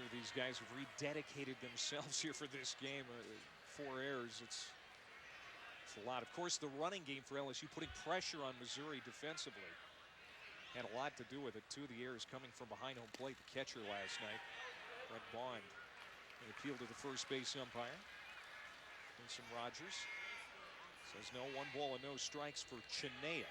Sure, these guys have rededicated themselves here for this game. 4 errors. It's a lot. Of course, the running game for LSU putting pressure on Missouri defensively had a lot to do with it. 2 of the errors coming from behind home plate. The catcher last night, Brett Bond, an appeal to the first base umpire. Vincent Rogers says no. 1 ball and no strikes for Chinea.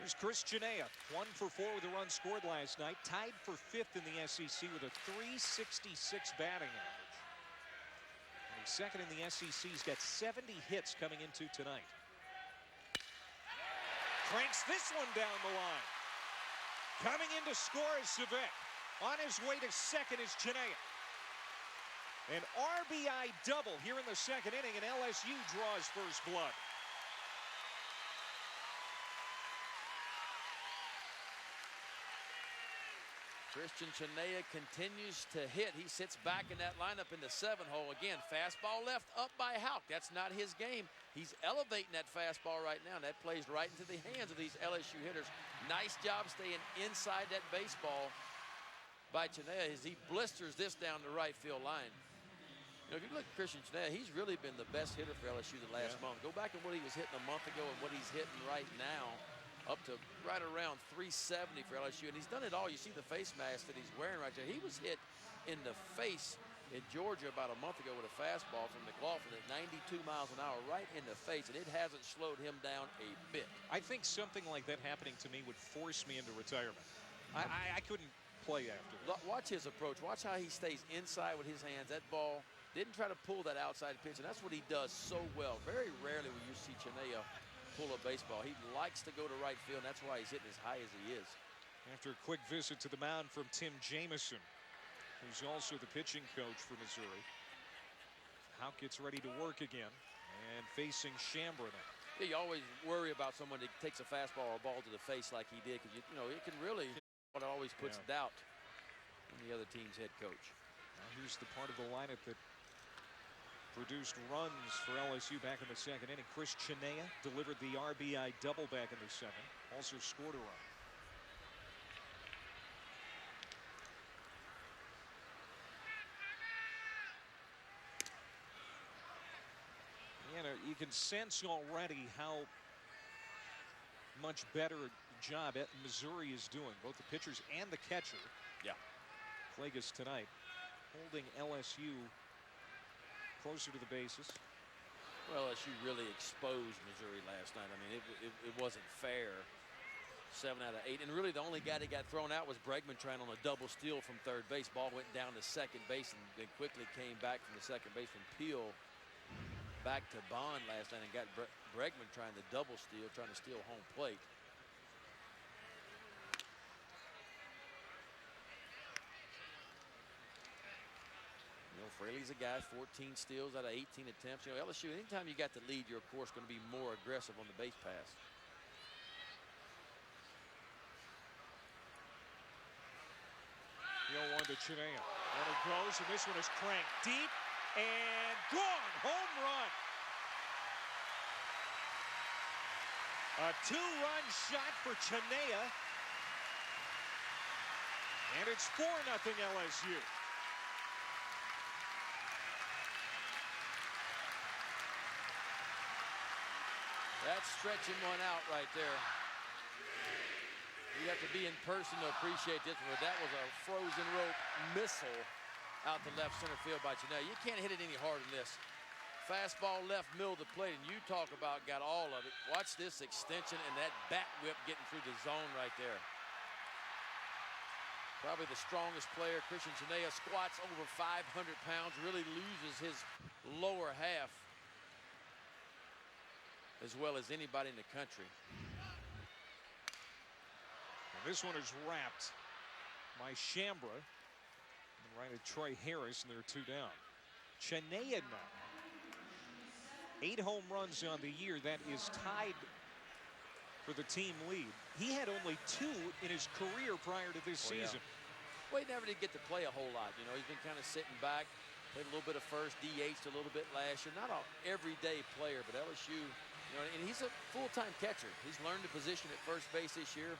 There's Chris Chinea, 1 for 4 with a run scored last night. Tied for 5th in the SEC with a .366 batting average. And he's 2nd in the SEC. He's got 70 hits coming into tonight. Cranks this one down the line. Coming in to score is Savek. On his way to 2nd is Chinea. An RBI double here in the 2nd inning, and LSU draws first blood. Christian Chinea continues to hit. He sits back in that lineup in the 7 hole. Again, fastball left up by Houck. That's not his game. He's elevating that fastball right now, and that plays right into the hands of these LSU hitters. Nice job staying inside that baseball by Chinea as he blisters this down the right field line. You know, if you look at Christian Chinea, he's really been the best hitter for LSU the last month. Go back and what he was hitting a month ago and what he's hitting right now. Up to right around 370 for LSU, and he's done it all. You see the face mask that he's wearing right there. He was hit in the face in Georgia about a month ago with a fastball from McLaughlin at 92 miles an hour right in the face, and it hasn't slowed him down a bit. I think something like that happening to me would force me into retirement. I couldn't play after that. Watch his approach. Watch how he stays inside with his hands. That ball didn't try to pull that outside pitch, and that's what he does so well. Very rarely will you see Chinea pull a baseball. He likes to go to right field, and that's why he's hitting as high as he is. After a quick visit to the mound from Tim Jamison, who's also the pitching coach for Missouri. Houck gets ready to work again and facing Chambra now. Yeah, you always worry about someone that takes a fastball or a ball to the face like he did, because you know it can really, it always puts doubt in the other team's head coach. Now here's the part of the lineup that produced runs for LSU back in the 2nd inning. Chris Chinea delivered the RBI double back in the 7th. Also scored a run. You know, you can sense already how much better a job Missouri is doing, both the pitchers and the catcher. Yeah. Plagas tonight holding LSU closer to the bases. Well, LSU really exposed Missouri last night. I mean, it wasn't fair. 7 out of 8. And really the only guy that got thrown out was Bregman trying on a double steal from 3rd base. Ball went down to 2nd base and then quickly came back from the 2nd base from Peel back to Bond last night and got Bregman trying to double steal, trying to steal home plate. You know, Fraley's a guy, 14 steals out of 18 attempts. You know, LSU, anytime you got the lead, you're, of course, going to be more aggressive on the base pass. The 0-1 to Chinea. Runner goes, and this one is cranked deep and gone. Home run. A 2-run shot for Chinea. And it's 4-0 LSU. That's stretching one out right there. You have to be in person to appreciate this one, but that was a frozen rope missile out to left center field by Chinea. You can't hit it any harder than this. Fastball left middle of the plate, and you talk about got all of it. Watch this extension and that bat whip getting through the zone right there. Probably the strongest player. Christian Chinea squats over 500 pounds, really loses his lower half as well as anybody in the country. And this one is wrapped by Chambra. And right at Troy Harris, and they're 2 down. Chinea now. 8 home runs on the year. That is tied for the team lead. He had only 2 in his career prior to this season. Well, he never did get to play a whole lot. You know, he's been kind of sitting back, played a little bit of first, DH'd a little bit last year. Not an everyday player, but LSU, you know, and he's a full-time catcher. He's learned the position at first base this year.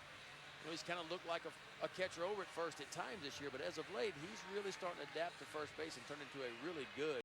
You know, he's kind of looked like a catcher over at first at times this year, but as of late, he's really starting to adapt to first base and turn into a really good